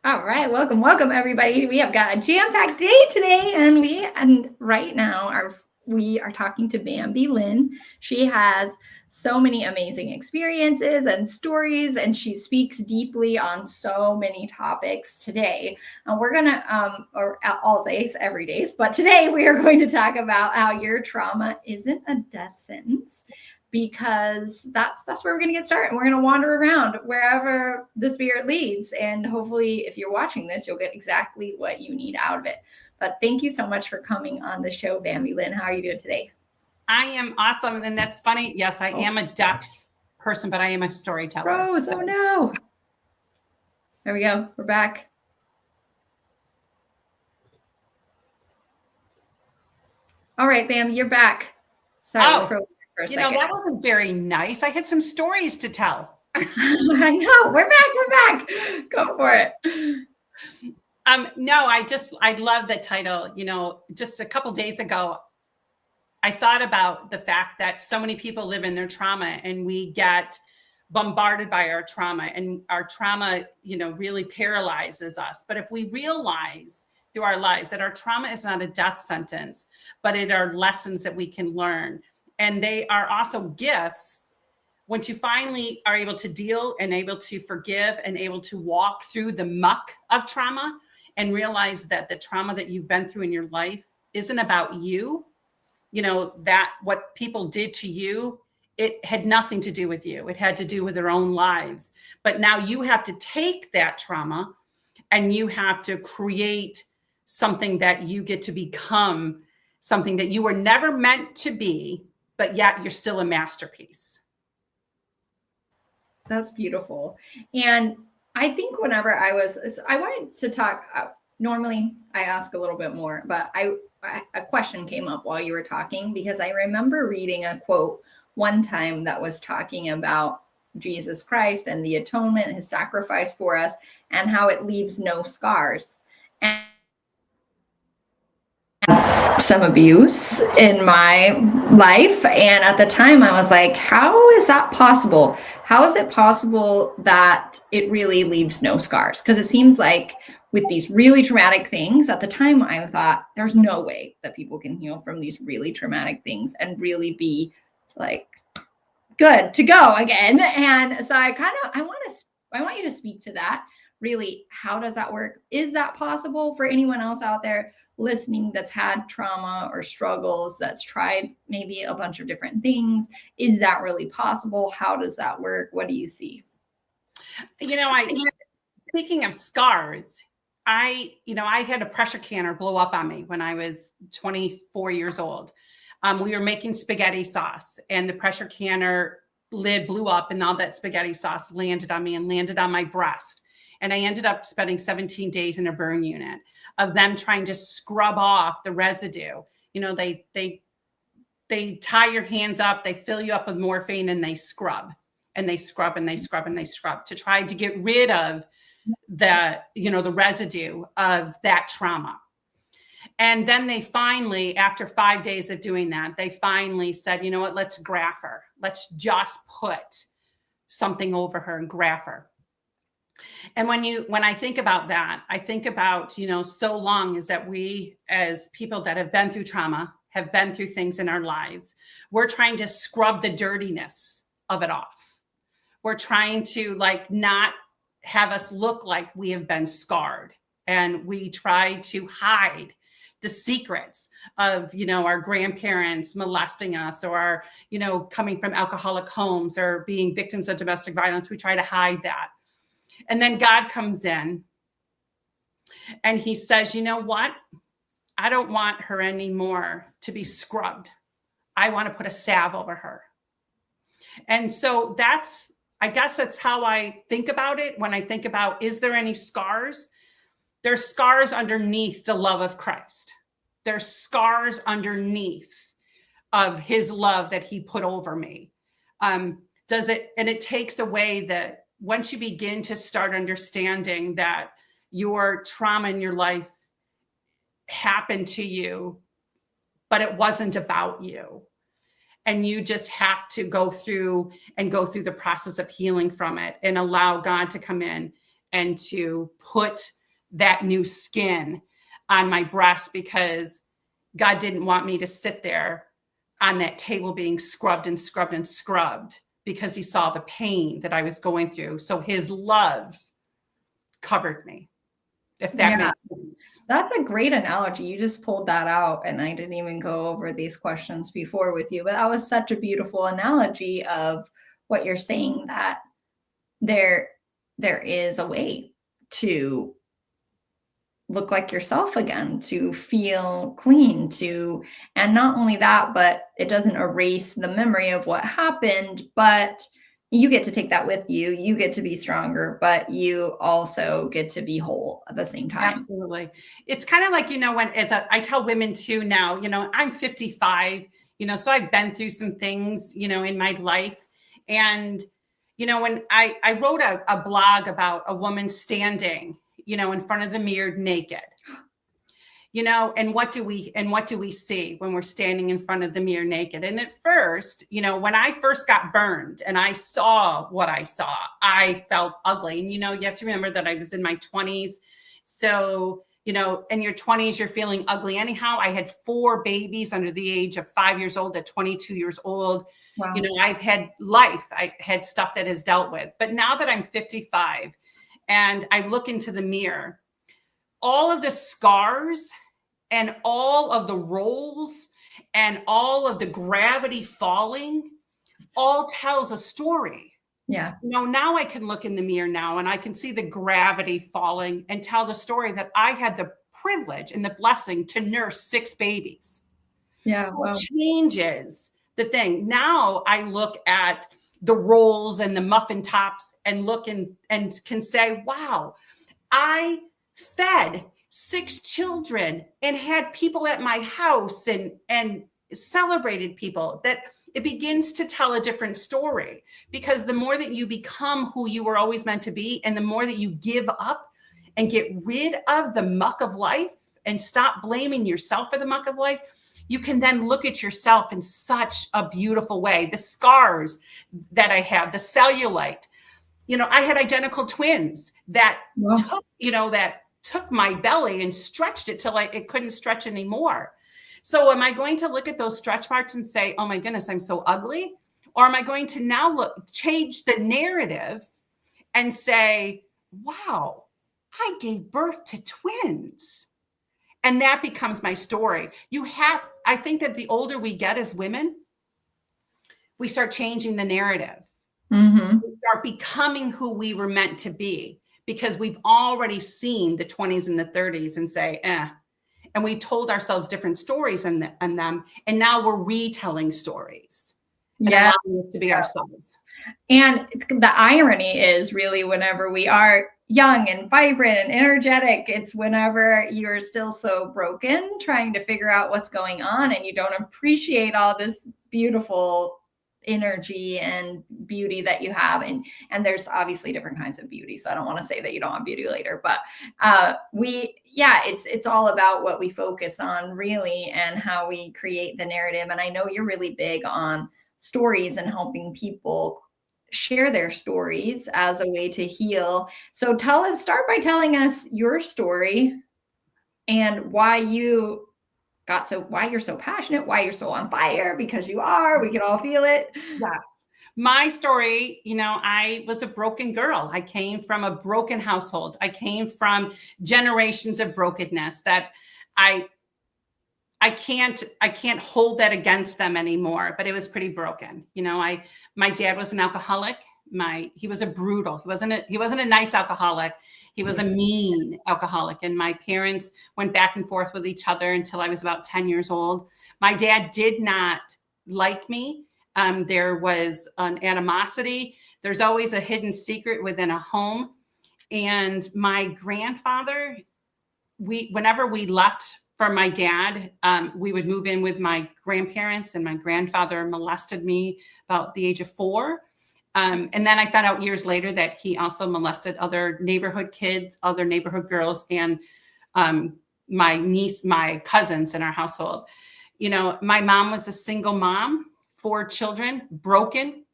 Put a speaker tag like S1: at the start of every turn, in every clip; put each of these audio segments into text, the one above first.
S1: All right, welcome everybody. We have got a jam-packed day today, and right now we are talking to Bambi Lynn. She has so many amazing experiences and stories, and she speaks deeply on so many topics today. And we're gonna, or all days, every days, but today we are going to talk about how your trauma isn't a death sentence, because that's where we're going to get started. We're going to wander around wherever the spirit leads, and hopefully if you're watching this, you'll get exactly what you need out of it. But thank you so much for coming on the show, Bambi Lynn. How are you doing today?
S2: I am awesome, and that's funny. Yes, I am a deaf person, but I am a storyteller.
S1: Rose, oh no. There we go. We're back. All right, Bam, you're back.
S2: Sorry for a second. That wasn't very nice. I had some stories to tell.
S1: I know. We're back. Go for it.
S2: No, I love the title. Just a couple days ago, I thought about the fact that so many people live in their trauma, and we get bombarded by our trauma, and our trauma, really paralyzes us. But if we realize through our lives that our trauma is not a death sentence, but it are lessons that we can learn. And they are also gifts. Once you finally are able to deal and able to forgive and able to walk through the muck of trauma and realize that the trauma that you've been through in your life isn't about you, that what people did to you, it had nothing to do with you. It had to do with their own lives. But now you have to take that trauma and you have to create something that you get to become, something that you were never meant to be, but yet you're still a masterpiece.
S1: That's beautiful. And I think whenever I wanted to talk, normally I ask a little bit more, but a question came up while you were talking, because I remember reading a quote one time that was talking about Jesus Christ and the atonement, his sacrifice for us, and how it leaves no scars. And some abuse in my life, and at the time I was like, how is that possible? How is it possible that it really leaves no scars? Because it seems like with these really traumatic things, at the time I thought there's no way that people can heal from these really traumatic things and really be like good to go again. And so I want you to speak to that. Really, how does that work? Is that possible for anyone else out there listening that's had trauma or struggles, that's tried maybe a bunch of different things? Is that really possible? How does that work? What do you see?
S2: Speaking of scars, I had a pressure canner blow up on me when I was 24 years old. We were making spaghetti sauce, and the pressure canner lid blew up, and all that spaghetti sauce landed on me and landed on my breast. And I ended up spending 17 days in a burn unit of them trying to scrub off the residue. They tie your hands up, they fill you up with morphine, and they scrub and they scrub and they scrub and they scrub to try to get rid of the residue of that trauma. And then they finally, after 5 days of doing that, they finally said, you know what, let's graft her. Let's just put something over her and graft her. And when I think about that, I think about, so long is that we, as people that have been through trauma, have been through things in our lives, we're trying to scrub the dirtiness of it off. We're trying to not have us look like we have been scarred. And we try to hide the secrets of, our grandparents molesting us, or our, coming from alcoholic homes or being victims of domestic violence. We try to hide that. And then God comes in and he says, you know what? I don't want her anymore to be scrubbed. I want to put a salve over her. And so I guess that's how I think about it. When I think about, is there any scars? There's scars underneath the love of Christ. There's scars underneath of his love that he put over me. And it takes away that once you begin to start understanding that your trauma in your life happened to you, but it wasn't about you. And you just have to go through the process of healing from it and allow God to come in and to put that new skin on my breast, because God didn't want me to sit there on that table being scrubbed and scrubbed and scrubbed, because he saw the pain that I was going through. So his love covered me, if that
S1: Yeah,
S2: makes sense.
S1: that's a great analogy. You just pulled that out, and I didn't even go over these questions before with you, but that was such a beautiful analogy of what you're saying, that there there is a way to look like yourself again, to feel clean, to, and not only that, but it doesn't erase the memory of what happened, but you get to take that with you. You get to be stronger, but you also get to be whole at the same time.
S2: Absolutely. It's kind of like, when I tell women too now, I'm 55, so I've been through some things, in my life. And, when I wrote a blog about a woman standing, in front of the mirror naked, and what do we see when we're standing in front of the mirror naked? And at first, when I first got burned and I saw what I saw, I felt ugly. And, you have to remember that I was in my 20s. So, in your 20s, you're feeling ugly anyhow. I had 4 babies under the age of 5 years old at 22 years old.
S1: Wow.
S2: I've had life. I had stuff that has dealt with. But now that I'm 55 and I look into the mirror, all of the scars and all of the rolls and all of the gravity falling all tells a story.
S1: Yeah.
S2: Now I can look in the mirror now and I can see the gravity falling and tell the story that I had the privilege and the blessing to nurse 6 babies.
S1: Yeah.
S2: So
S1: Wow.
S2: it changes the thing. Now I look at the rolls and the muffin tops and look and can say, wow, I fed 6 children and had people at my house and celebrated people. That it begins to tell a different story, because the more that you become who you were always meant to be, and the more that you give up and get rid of the muck of life and stop blaming yourself for the muck of life, you can then look at yourself in such a beautiful way. The scars that I have, the cellulite, I had identical twins that
S1: Wow.
S2: took my belly and stretched it till it couldn't stretch anymore. So am I going to look at those stretch marks and say, oh my goodness, I'm so ugly? Or am I going to now change the narrative and say, wow, I gave birth to twins? And that becomes my story. I think that the older we get as women, we start changing the narrative.
S1: Mm-hmm.
S2: We start becoming who we were meant to be, because we've already seen the 20s and the 30s and say, and we told ourselves different stories in them. And now we're retelling stories and allowing us to be ourselves.
S1: And the irony is really, whenever we are young and vibrant and energetic, it's whenever you're still so broken trying to figure out what's going on, and you don't appreciate all this beautiful energy and beauty that you have. And there's obviously different kinds of beauty, so I don't want to say that you don't have beauty later, but it's all about what we focus on really, and how we create the narrative. And I know you're really big on stories and helping people share their stories as a way to heal. So start by telling us your story and why you're so passionate, why you're so on fire, because you are. We can all feel it.
S2: Yes. My story, I was a broken girl. I came from a broken household. I came from generations of brokenness that I can't hold that against them anymore, but it was pretty broken. My dad was an alcoholic. He was a brutal. He wasn't a nice alcoholic. He was a mean alcoholic. And my parents went back and forth with each other until I was about 10 years old. My dad did not like me. There was an animosity. There's always a hidden secret within a home. And my grandfather, whenever we left for my dad, we would move in with my grandparents, and my grandfather molested me about the age of 4. And then I found out years later that he also molested other neighborhood kids, other neighborhood girls, and my cousins in our household. My mom was a single mom, 4 children, broken,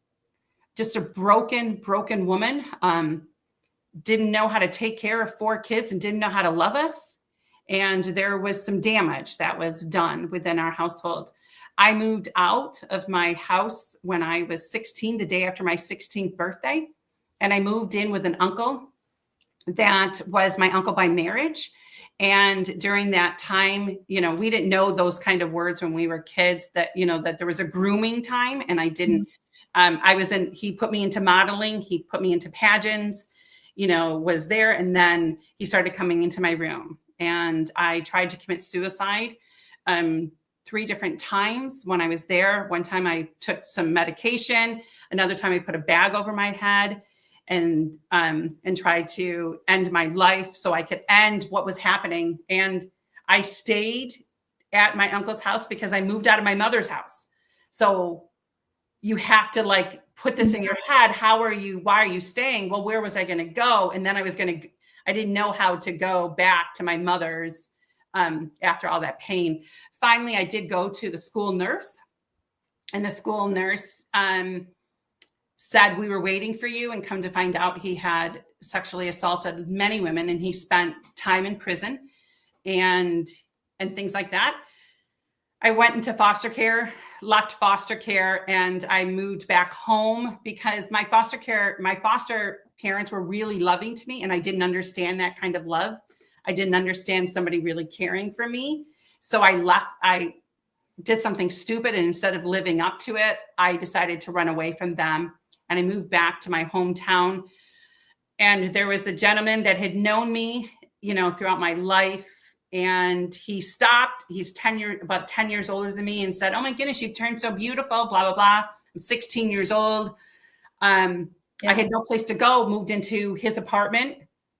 S2: just a broken woman. didn't know how to take care of 4 kids and didn't know how to love us. And there was some damage that was done within our household. I moved out of my house when I was 16, the day after my 16th birthday. And I moved in with an uncle that was my uncle by marriage. And during that time, you know, we didn't know those kind of words when we were kids, that, you know, that there was a grooming time. And I didn't, he put me into modeling. He put me into pageants, you know, was there. And then he started coming into my room, and I tried to commit suicide 3 different times when I was there. One time I took some medication. Another time I put a bag over my head and tried to end my life so I could end what was happening. And I stayed at my uncle's house because I moved out of my mother's house. So you have to like put this in your head. Why are you staying? Well, where was I going to go? And then I didn't know how to go back to my mother's after all that pain. Finally, I did go to the school nurse, and the school nurse said, we were waiting for you, and come to find out he had sexually assaulted many women, and he spent time in prison and things like that. I went into foster care, left foster care, and I moved back home because my foster parents were really loving to me, and I didn't understand that kind of love. I didn't understand somebody really caring for me. So I left. I did something stupid, and instead of living up to it, I decided to run away from them. And I moved back to my hometown. And there was a gentleman that had known me, you know, throughout my life. And he stopped. He's about 10 years older than me, and said, "Oh my goodness, you've turned so beautiful, blah, blah, blah." I'm 16 years old. I had no place to go, moved into his apartment,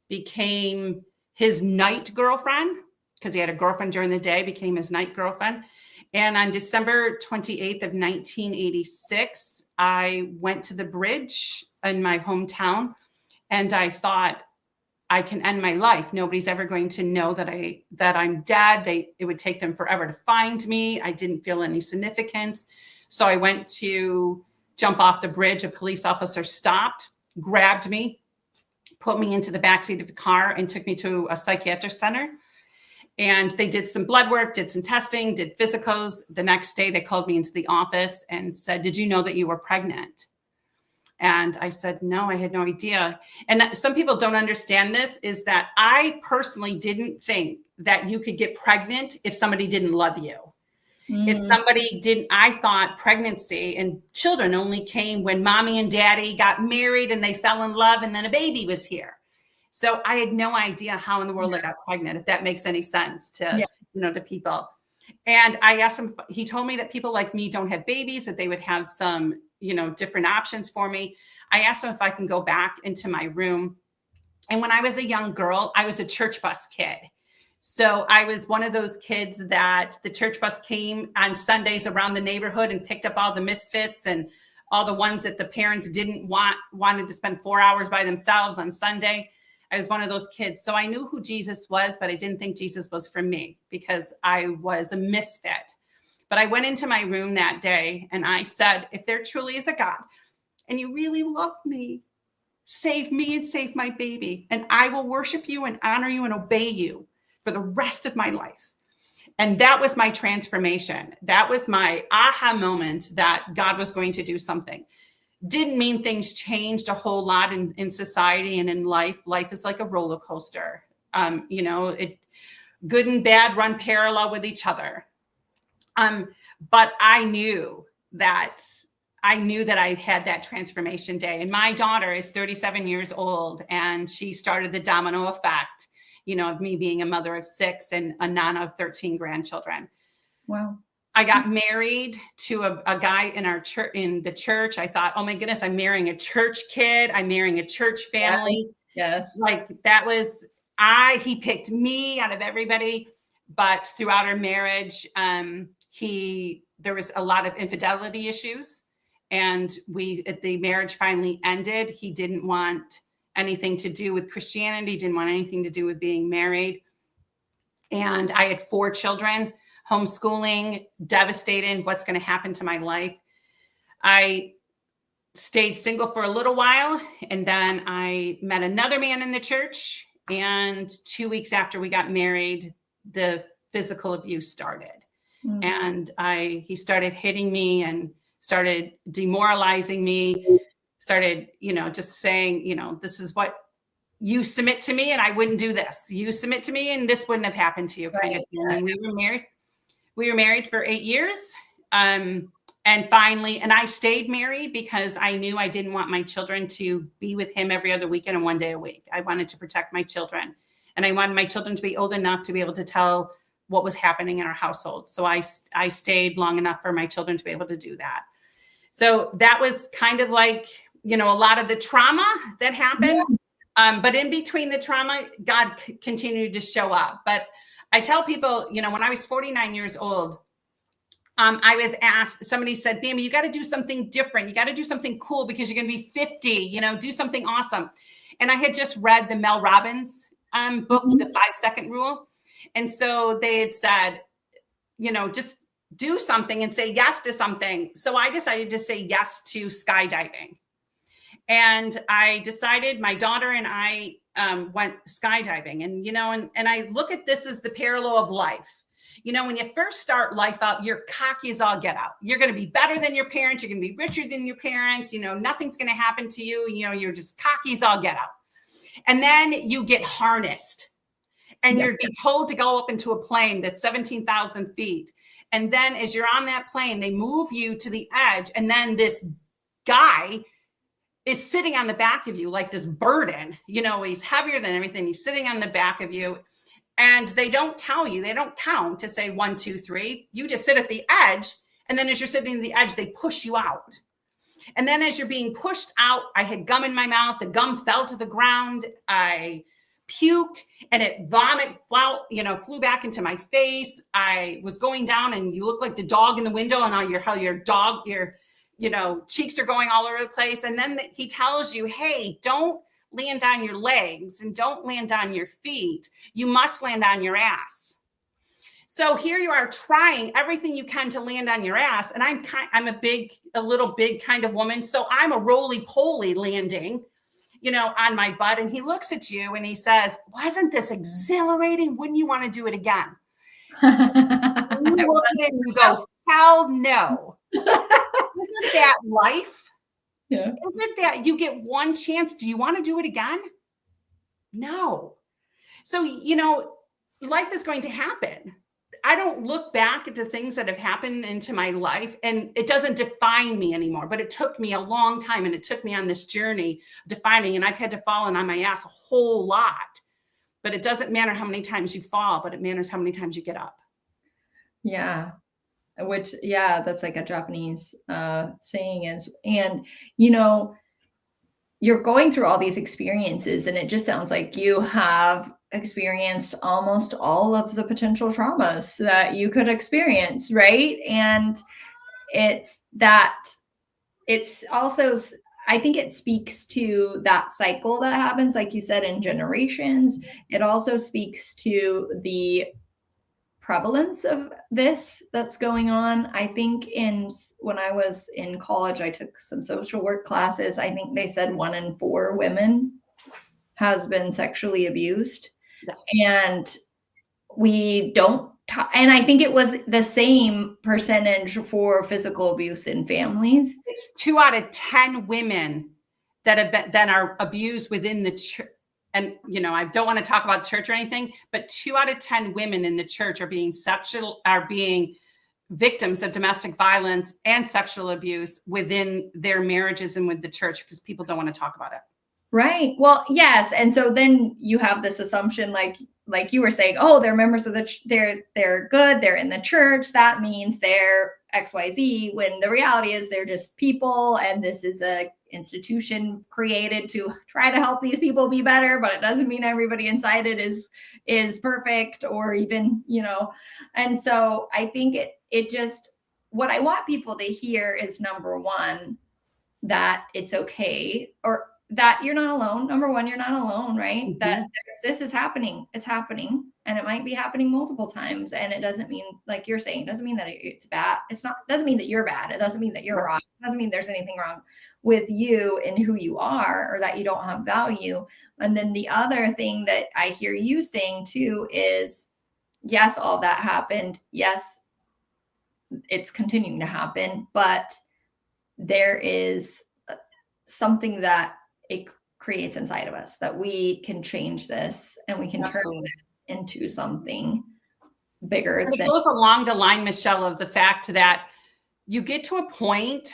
S2: became his night girlfriend, because he had a girlfriend during the day, became his night girlfriend. And on December 28th of 1986, I went to the bridge in my hometown, and I thought, I can end my life. Nobody's ever going to know that I'm dead. It would take them forever to find me. I didn't feel any significance. So I went to jump off the bridge. A police officer stopped, grabbed me, put me into the backseat of the car, and took me to a psychiatric center. And they did some blood work, did some testing, did physicals. The next day they called me into the office and said, "Did you know that you were pregnant?" And I said, "No, I had no idea." And some people don't understand this, is that I personally didn't think that you could get pregnant if somebody didn't love you. If somebody didn't, I thought pregnancy and children only came when mommy and daddy got married and they fell in love and then a baby was here. So I had no idea how in the world I got pregnant, if that makes any sense to, to people. And I asked him, he told me that people like me don't have babies, that they would have some, different options for me. I asked him if I can go back into my room. And when I was a young girl, I was a church bus kid. So I was one of those kids that the church bus came on Sundays around the neighborhood and picked up all the misfits and all the ones that the parents wanted to spend 4 hours by themselves on Sunday. I was one of those kids. So I knew who Jesus was, but I didn't think Jesus was for me because I was a misfit. But I went into my room that day and I said, if there truly is a God and you really love me, save me and save my baby. And I will worship you and honor you and obey you for the rest of my life. And that was my transformation. That was my aha moment that God was going to do something. Didn't mean things changed a whole lot in society and in life. Life is like a roller coaster. Good and bad run parallel with each other. But I knew that I had that transformation day. And my daughter is 37 years old, and she started the domino effect, of me being a mother of 6 and a nana of 13 grandchildren. Wow. I got married to a guy in our church, in the church. I thought, oh my goodness, I'm marrying a church kid. I'm marrying a church family. Yes. Like that was, he picked me out of everybody. But throughout our marriage, there was a lot of infidelity issues. And the marriage finally ended. He didn't want anything to do with Christianity, didn't want anything to do with being married. And I had 4 children. Homeschooling, devastated, what's going to happen to my life. I stayed single for a little while. And then I met another man in the church. And 2 weeks after we got married, the physical abuse started. And he started hitting me and started demoralizing me, started, just saying, this is what you submit to me and I wouldn't do this. You submit to me and this wouldn't have happened to you. Kind of thing. And we were married for 8 years. And finally, and I stayed married because I knew I didn't want my children to be with him every other weekend and one day a week. I wanted to protect my children. And I wanted my children to be old enough to be able to tell what was happening in our household. So I stayed long enough for my children to be able to do that. So that was kind of like, a lot of the trauma that happened. Yeah. But in between the trauma, God continued to show up. But I tell people, when I was 49 years old, I was asked, somebody said, Bambi, you got to do something different. You got to do something cool because you're going to be 50, do something awesome. And I had just read the Mel Robbins book, The 5-Second Rule. And so they had said, just do something and say yes to something. So I decided to say yes to skydiving. And I decided my daughter and I went skydiving. And I look at this as the parallel of life. When you first start life out, you're cocky as all get out. You're going to be better than your parents. You're going to be richer than your parents. Nothing's going to happen to you. You're just cocky as all get out. And then you get harnessed and you're told to go up into a plane that's 17,000 feet. And then as you're on that plane, they move you to the edge. And then this guy is sitting on the back of you like this burden. He's heavier than everything. He's sitting on the back of you. And they don't tell you, they don't count to say 1, 2, 3. You just sit at the edge. And then as you're sitting at the edge, they push you out. And then as you're being pushed out, I had gum in my mouth. The gum fell to the ground. I puked and it flew back into my face. I was going down and you look like the dog in the window and how your cheeks are going all over the place. And then he tells you, hey, don't land on your legs and don't land on your feet. You must land on your ass. So here you are trying everything you can to land on your ass. And I'm a little big kind of woman. So I'm a roly-poly landing, on my butt. And he looks at you and he says, wasn't this exhilarating? Wouldn't you want to do it again? You look at it and you go, hell no. Isn't that life? Yeah. Isn't that you get one chance? Do you want to do it again? No. So, life is going to happen. I don't look back at the things that have happened into my life and it doesn't define me anymore, but it took me a long time and it took me on this journey defining, and I've had to fall on my ass a whole lot, but it doesn't matter how many times you fall, but it matters how many times you get up.
S1: Yeah. That's like a Japanese saying is, and, you're going through all these experiences and it just sounds like you have experienced almost all of the potential traumas that you could experience. Right. And it's also, I think it speaks to that cycle that happens, like you said, in generations. It also speaks to the prevalence of this that's going on. I think when I was in college, I took some social work classes. I think they said 1 in 4 women has been sexually abused.
S2: Yes.
S1: And we don't, and I think it was the same percentage for physical abuse in families.
S2: It's 2 out of 10 women that are abused within the church. And, I don't want to talk about church or anything, but 2 out of 10 women in the church are being victims of domestic violence and sexual abuse within their marriages and with the church because people don't want to talk about it.
S1: Right. Well, yes. And so then you have this assumption, like you were saying, oh, they're members of they're good. They're in the church. That means they're XYZ, when the reality is they're just people. And this is a institution created to try to help these people be better, but it doesn't mean everybody inside it is perfect or even, and so I think it just, what I want people to hear is, number one, that it's okay, or that you're not alone. Number one, you're not alone, right? That
S2: Mm-hmm.
S1: this is happening. It's happening, and it might be happening multiple times. And it doesn't mean, like you're saying, it doesn't mean that it's bad. It's not. It doesn't mean that you're bad. It doesn't mean that you're wrong. It doesn't mean there's anything wrong with you and who you are, or that you don't have value. And then the other thing that I hear you saying too is, yes, all that happened. Yes, it's continuing to happen, but there is something that it creates inside of us, that we can change this and we can turn this into something bigger.
S2: And it goes along the line, Michelle, of the fact that you get to a point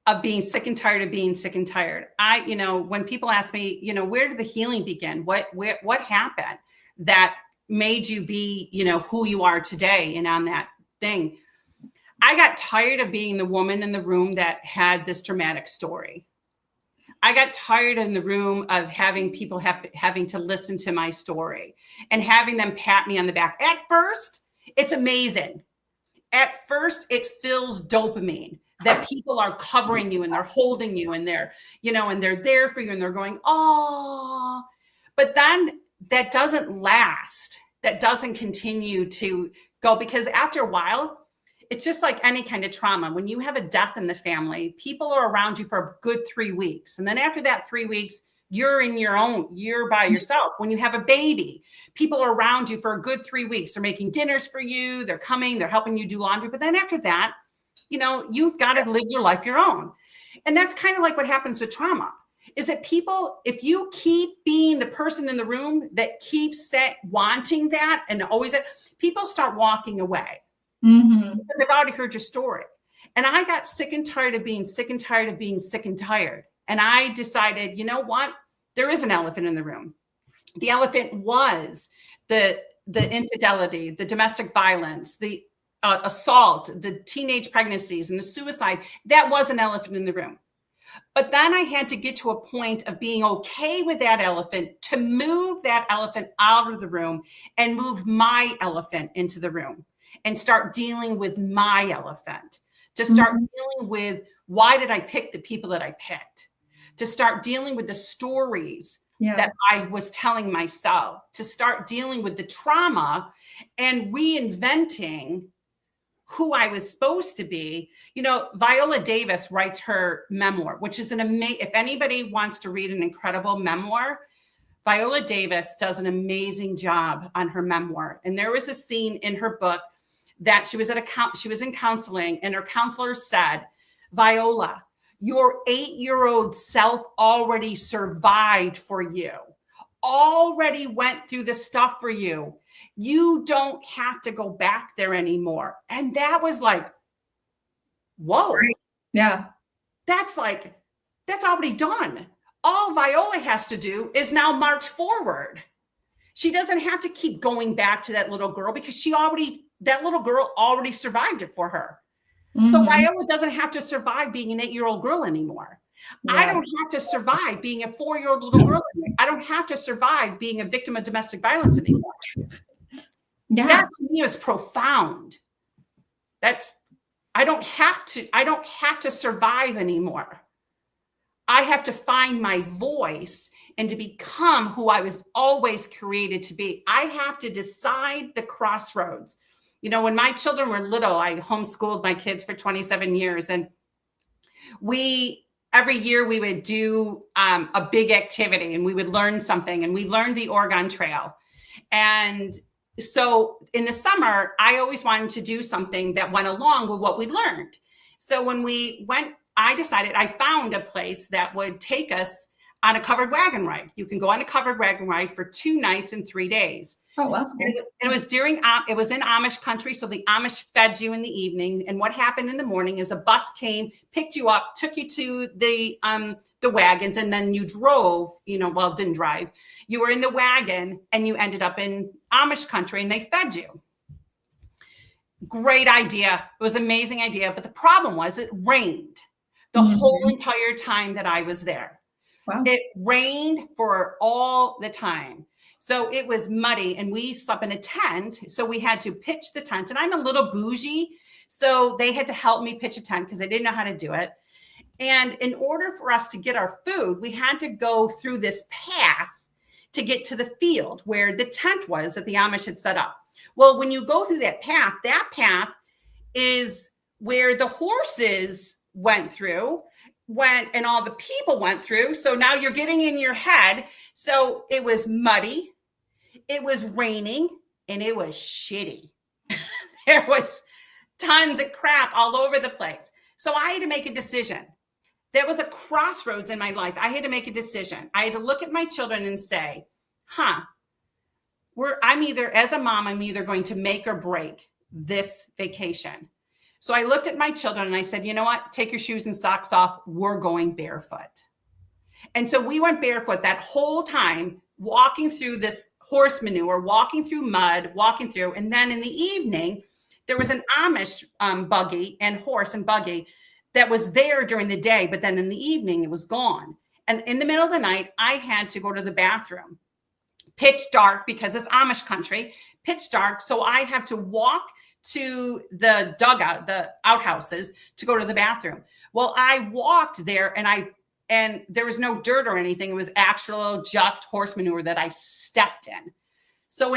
S2: of being sick and tired of being sick and tired. When people ask me, where did the healing begin? What happened that made you be, who you are today and on that thing? I got tired of being the woman in the room that had this dramatic story. I got tired in the room of having people having to listen to my story and having them pat me on the back. At first, it's amazing. At first, it feels dopamine that people are covering you and they're holding you and they're, and they're there for you and they're going, oh, but then that doesn't last. That doesn't continue to go, because after a while, it's just like any kind of trauma. When you have a death in the family, people are around you for a good 3 weeks. And then after that 3 weeks, you're by yourself. When you have a baby, people are around you for a good 3 weeks. They're making dinners for you. They're coming, they're helping you do laundry. But then after that, you've got to live your life your own. And that's kind of like what happens with trauma, is that people, if you keep being the person in the room that keeps wanting that and always, people start walking away.
S1: Mm-hmm.
S2: Because I've already heard your story. And I got sick and tired of being sick and tired of being sick and tired. And I decided, you know what? There is an elephant in the room. The elephant was the infidelity, the domestic violence, the assault, the teenage pregnancies, and the suicide. That was an elephant in the room. But then I had to get to a point of being okay with that elephant, to move that elephant out of the room and move my elephant into the room. And start dealing with my elephant, to start dealing with, why did I pick the people that I picked? To start dealing with the stories that I was telling myself, to start dealing with the trauma and reinventing who I was supposed to be. Viola Davis writes her memoir, which is if anybody wants to read an incredible memoir, Viola Davis does an amazing job on her memoir. And there was a scene in her book that she was in counseling, and her counselor said, Viola, your 8-year-old self already survived for you, already went through the stuff for you. You don't have to go back there anymore. And that was like, whoa.
S1: Right. Yeah.
S2: That's already done. All Viola has to do is now march forward. She doesn't have to keep going back to that little girl, because that little girl already survived it for her. Mm-hmm. So Viola doesn't have to survive being an 8-year-old girl anymore. Yeah. I don't have to survive being a 4-year-old little girl anymore. I don't have to survive being a victim of domestic violence anymore. Yeah. That to me is profound. I don't have to survive anymore. I have to find my voice and to become who I was always created to be. I have to decide the crossroads. When my children were little, I homeschooled my kids for 27 years. And every year we would do a big activity, and we would learn something, and we learned the Oregon Trail. And so in the summer, I always wanted to do something that went along with what we learned. So when we went, I found a place that would take us on a covered wagon ride. You can go on a covered wagon ride for 2 nights and 3 days.
S1: Oh, that's cool.
S2: And it was in Amish country. So the Amish fed you in the evening. And what happened in the morning is a bus came, picked you up, took you to the wagons, and then you drove, didn't drive. You were in the wagon and you ended up in Amish country, and they fed you. Great idea. It was an amazing idea. But the problem was it rained the whole entire time that I was there. Wow. It rained for all the time. So it was muddy, and we slept in a tent. So we had to pitch the tent, and I'm a little bougie. So they had to help me pitch a tent because they didn't know how to do it. And in order for us to get our food, we had to go through this path to get to the field where the tent was that the Amish had set up. Well, when you go through that path is where the horses went and all the people went through. So now you're getting in your head. So it was muddy, it was raining, and it was shitty. There was tons of crap all over the place. So I had to make a decision. There was a crossroads in my life. I had to make a decision. I had to look at my children and say, I'm either going to make or break this vacation. So I looked at my children and I said, you know what? Take your shoes and socks off. We're going barefoot. And so we went barefoot that whole time, walking through this horse manure, walking through mud, and then in the evening, there was an Amish buggy and horse and buggy that was there during the day, but then in the evening it was gone. And in the middle of the night, I had to go to the bathroom. Pitch dark, because it's Amish country, pitch dark. So I have to walk to the dugout, the outhouses, to go to the bathroom. Well, I walked there and there was no dirt or anything. It was actual just horse manure that I stepped in. So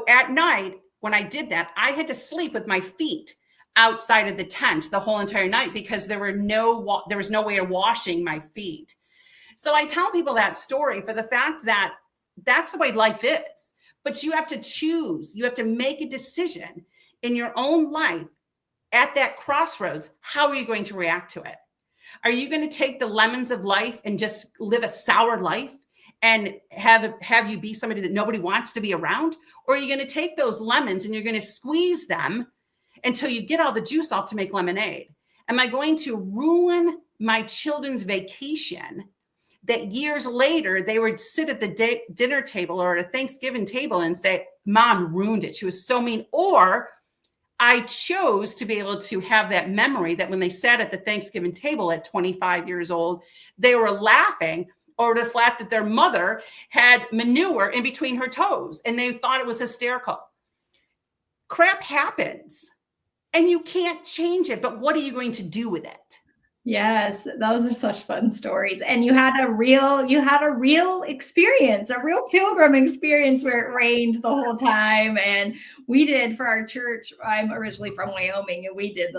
S2: at night, when I did that, I had to sleep with my feet outside of the tent the whole entire night because there was no way of washing my feet. So I tell people that story for the fact that that's the way life is. But you have to choose. You have to make a decision in your own life at that crossroads. How are you going to react to it? Are you going to take the lemons of life and just live a sour life and have you be somebody that nobody wants to be around? Or are you going to take those lemons and you're going to squeeze them until you get all the juice off to make lemonade? Am I going to ruin my children's vacation that years later they would sit at the dinner table or at a Thanksgiving table and say, Mom ruined it. She was so mean. Or I chose to be able to have that memory that when they sat at the Thanksgiving table at 25 years old, they were laughing over the fact that their mother had manure in between her toes and they thought it was hysterical. Crap happens and you can't change it, but what are you going to do with it?
S1: Yes, those are such fun stories. And you had a real experience, a real pilgrim experience where it rained the whole time. And we did for our church. I'm originally from Wyoming, and we did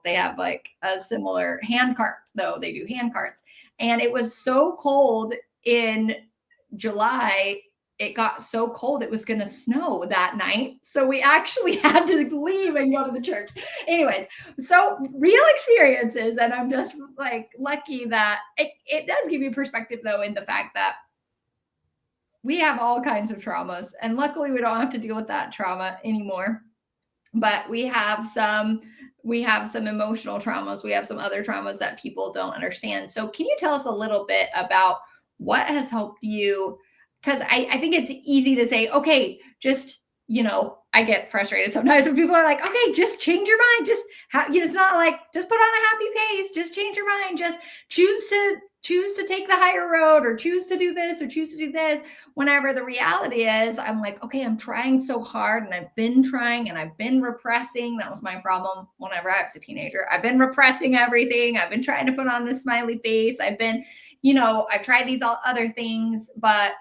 S1: they have like a similar hand cart, though they do hand carts. And it was so cold in July. It got so cold, it was going to snow that night. So we actually had to leave and go to the church. Anyways, so real experiences. And I'm just like lucky that it does give you perspective, though, in the fact that we have all kinds of traumas. And luckily, we don't have to deal with that trauma anymore. But we have some emotional traumas. We have some other traumas that people don't understand. So can you tell us a little bit about what has helped you? Because I think it's easy to say, okay, just, I get frustrated sometimes when people are like, okay, just change your mind. Just, it's not like, just put on a happy face. Just change your mind. Just choose to take the higher road or choose to do this or choose to do this. Whenever the reality is, I'm like, okay, I'm trying so hard and I've been trying and I've been repressing. That was my problem whenever I was a teenager. I've been repressing everything. I've been trying to put on this smiley face. I've been, I've tried these other things, but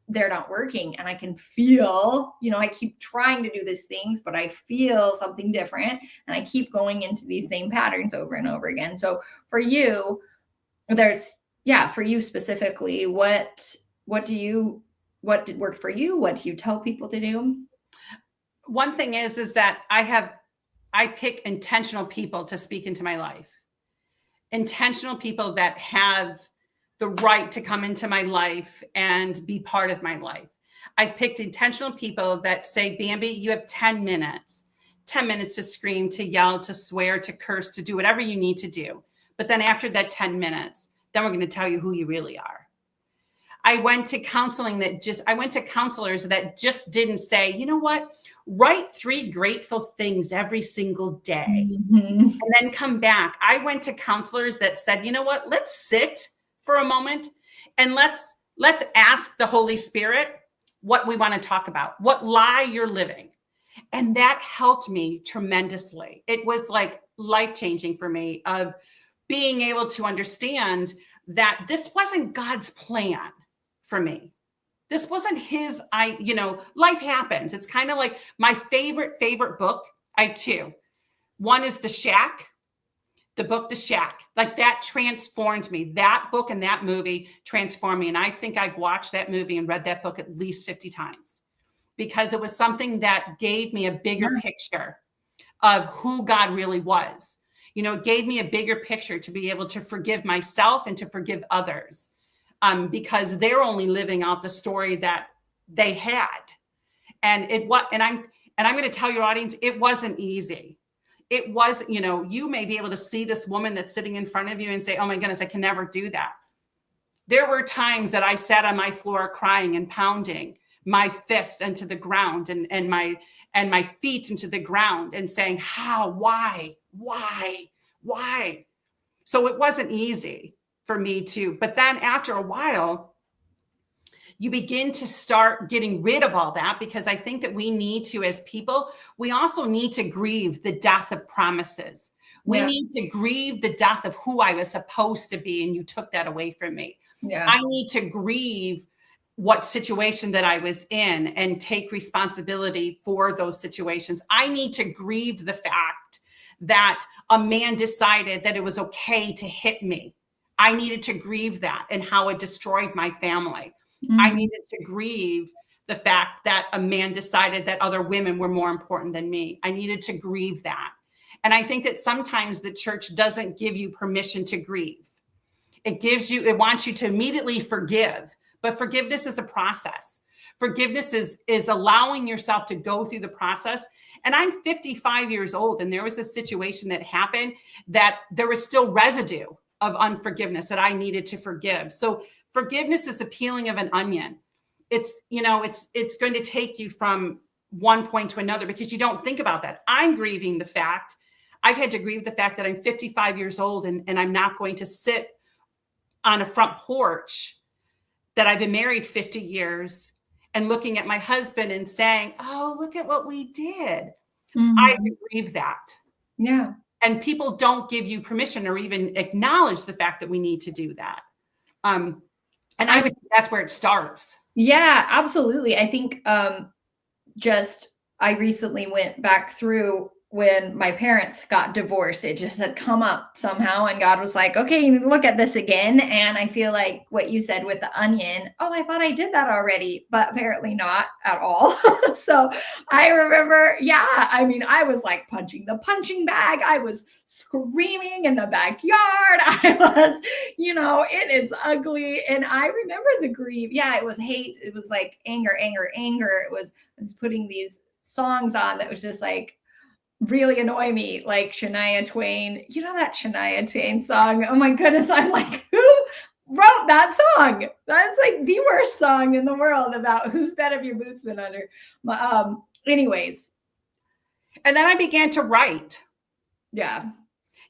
S1: they're not working. And I can feel, I keep trying to do these things, but I feel something different. And I keep going into these same patterns over and over again. So for you, for you specifically, what did work for you? What do you tell people to do?
S2: One thing is that I pick intentional people to speak into my life. Intentional people that have the right to come into my life and be part of my life. I picked intentional people that say, Bambi, you have 10 minutes to scream, to yell, to swear, to curse, to do whatever you need to do. But then after that 10 minutes, then we're going to tell you who you really are. I went to counselors that just didn't say, you know what, write 3 grateful things every single day and then come back. I went to counselors that said, you know what, let's sit for a moment and let's ask the Holy Spirit what we want to talk about, what lie you're living. And that helped me tremendously. It was like life-changing for me of being able to understand that this wasn't God's plan for me. This wasn't his, life happens. It's kind of like my favorite book. I have two. One is The Shack, the book, The Shack. Like that transformed me. That book and that movie transformed me. And I think I've watched that movie and read that book at least 50 times because it was something that gave me a bigger picture of who God really was. It gave me a bigger picture to be able to forgive myself and to forgive others. Because they're only living out the story that they had. And I'm going to tell your audience, it wasn't easy. It was, you may be able to see this woman that's sitting in front of you and say, oh my goodness, I can never do that. There were times that I sat on my floor crying and pounding my fist into the ground and my feet into the ground and saying, how, why? So it wasn't easy for me too. But then after a while, you begin to start getting rid of all that, because I think that we need to, as people, we also need to grieve the death of promises. We need to grieve the death of who I was supposed to be, and you took that away from me.
S1: Yeah.
S2: I need to grieve what situation that I was in and take responsibility for those situations. I need to grieve the fact that a man decided that it was okay to hit me. I needed to grieve that and how it destroyed my family. Mm-hmm. I needed to grieve the fact that a man decided that other women were more important than me. I needed to grieve that. And I think that sometimes the church doesn't give you permission to grieve. It wants you to immediately forgive, but forgiveness is a process. Forgiveness is allowing yourself to go through the process. And I'm 55 years old, and there was a situation that happened that there was still residue of unforgiveness that I needed to forgive. So forgiveness is a peeling of an onion. It's going to take you from one point to another because you don't think about that. I've had to grieve the fact that I'm 55 years old and I'm not going to sit on a front porch that I've been married 50 years and looking at my husband and saying, oh, look at what we did. Mm-hmm. I grieve that.
S1: Yeah.
S2: And people don't give you permission or even acknowledge the fact that we need to do that. And I would say that's where it starts.
S1: Yeah, absolutely. I think I recently went back through when my parents got divorced. It just had come up somehow, and God was like, okay, look at this again. And I feel like what you said with the onion, oh, I thought I did that already, but apparently not at all. So I remember, I was like punching the punching bag. I was screaming in the backyard. I was, it is ugly. And I remember the grief. Yeah, it was hate. It was like anger. It was putting these songs on that was just like, really annoy me, like Shania Twain. You know that Shania Twain song? Oh my goodness. I'm like, who wrote that song? That's like the worst song in the world about whose bed have your boots been under. Anyways.
S2: And then I began to write.
S1: Yeah.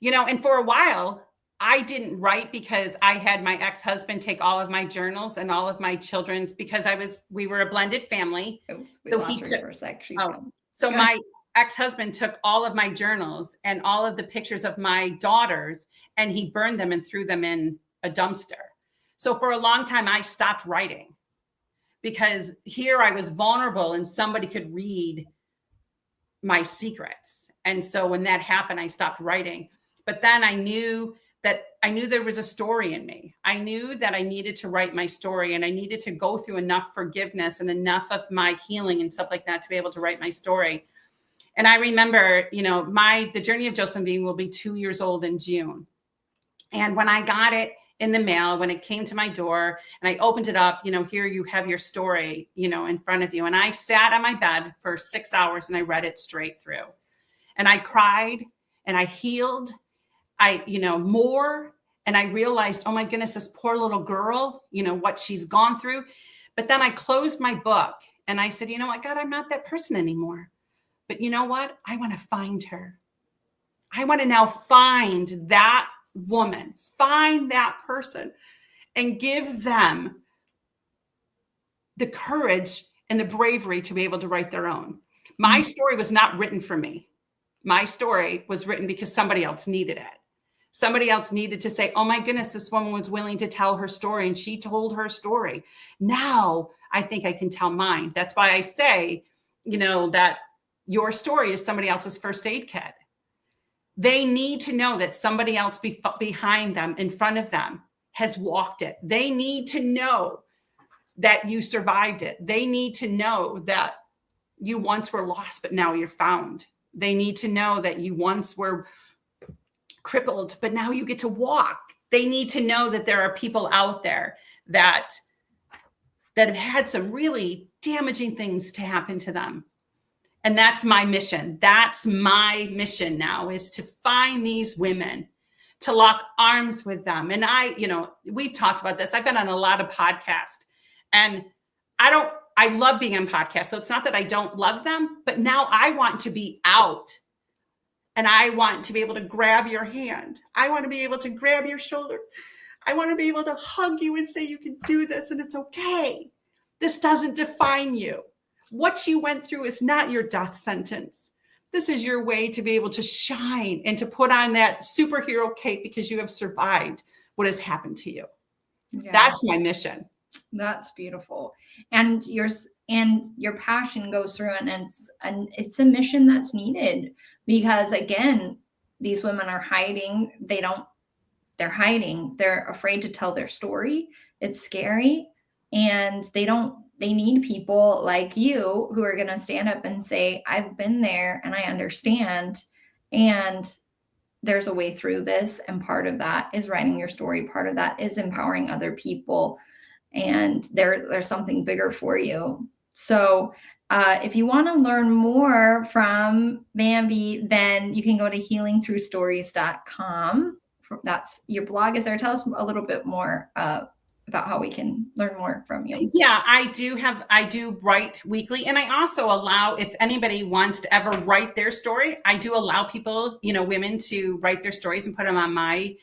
S2: And for a while, I didn't write because I had my ex-husband take all of my journals and all of my children's, because we were a blended family.
S1: So he took for a sec.
S2: So my ex-husband took all of my journals and all of the pictures of my daughters, and he burned them and threw them in a dumpster. So for a long time, I stopped writing because here I was vulnerable and somebody could read my secrets. And so when that happened, I stopped writing. But then I knew there was a story in me. I knew that I needed to write my story, and I needed to go through enough forgiveness and enough of my healing and stuff like that to be able to write my story. And I remember, the Journey of Josephine will be 2 years old in June. And when I got it in the mail, when it came to my door and I opened it up, here you have your story, in front of you. And I sat on my bed for 6 hours and I read it straight through. And I cried and I healed, more. And I realized, oh my goodness, this poor little girl, what she's gone through. But then I closed my book and I said, you know what, God, I'm not that person anymore. But you know what? I want to find her. I want to now find that woman, find that person, and give them the courage and the bravery to be able to write their own. My story was not written for me. My story was written because somebody else needed it. Somebody else needed to say, oh my goodness, this woman was willing to tell her story and she told her story. Now I think I can tell mine. That's why I say, that your story is somebody else's first aid kit. They need to know that somebody else behind them, in front of them, has walked it. They need to know that you survived it. They need to know that you once were lost, but now you're found. They need to know that you once were crippled, but now you get to walk. They need to know that there are people out there that have had some really damaging things to happen to them. And that's my mission. That's my mission now, is to find these women, to lock arms with them. And we've talked about this. I've been on a lot of podcasts, and I love being on podcasts. So it's not that I don't love them, but now I want to be out, and I want to be able to grab your hand. I want to be able to grab your shoulder. I want to be able to hug you and say, you can do this and it's okay. This doesn't define you. What you went through is not your death sentence. This is your way to be able to shine and to put on that superhero cape because you have survived what has happened to you. Yeah. That's my mission.
S1: That's beautiful. And your passion goes through, and it's a mission that's needed, because again, these women are hiding. They're hiding. They're afraid to tell their story. It's scary. And they need people like you who are going to stand up and say, I've been there and I understand. And there's a way through this. And part of that is writing your story. Part of that is empowering other people. And there's something bigger for you. So if you want to learn more from Bambi, then you can go to healingthroughstories.com. That's your blog is there. Tell us a little bit more about how we can learn more from you.
S2: Yeah, I do write weekly. And I also allow, if anybody wants to ever write their story, I do allow people, women, to write their stories and put them on my,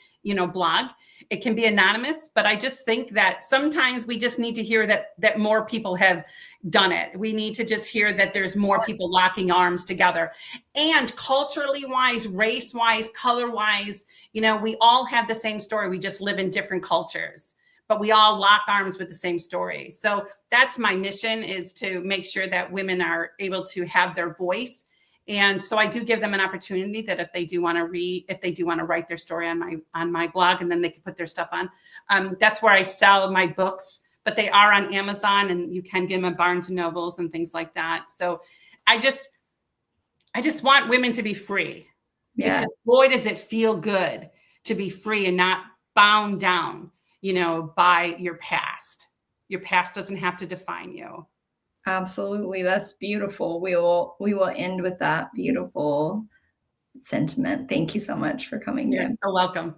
S2: blog. It can be anonymous, but I just think that sometimes we just need to hear that more people have done it. We need to just hear that there's more people locking arms together. And culturally wise, race wise, color wise, we all have the same story. We just live in different cultures, but we all lock arms with the same story. So that's my mission, is to make sure that women are able to have their voice. And so I do give them an opportunity that if they do want to write their story on my blog, and then they can put their stuff on. That's where I sell my books, but they are on Amazon, and you can get them at Barnes and Nobles and things like that. So I just want women to be free. Yeah. Because boy, does it feel good to be free and not bound down, by your past. Your past doesn't have to define you.
S1: Absolutely. That's beautiful. We will end with that beautiful sentiment. Thank you so much for coming.
S2: You're so welcome.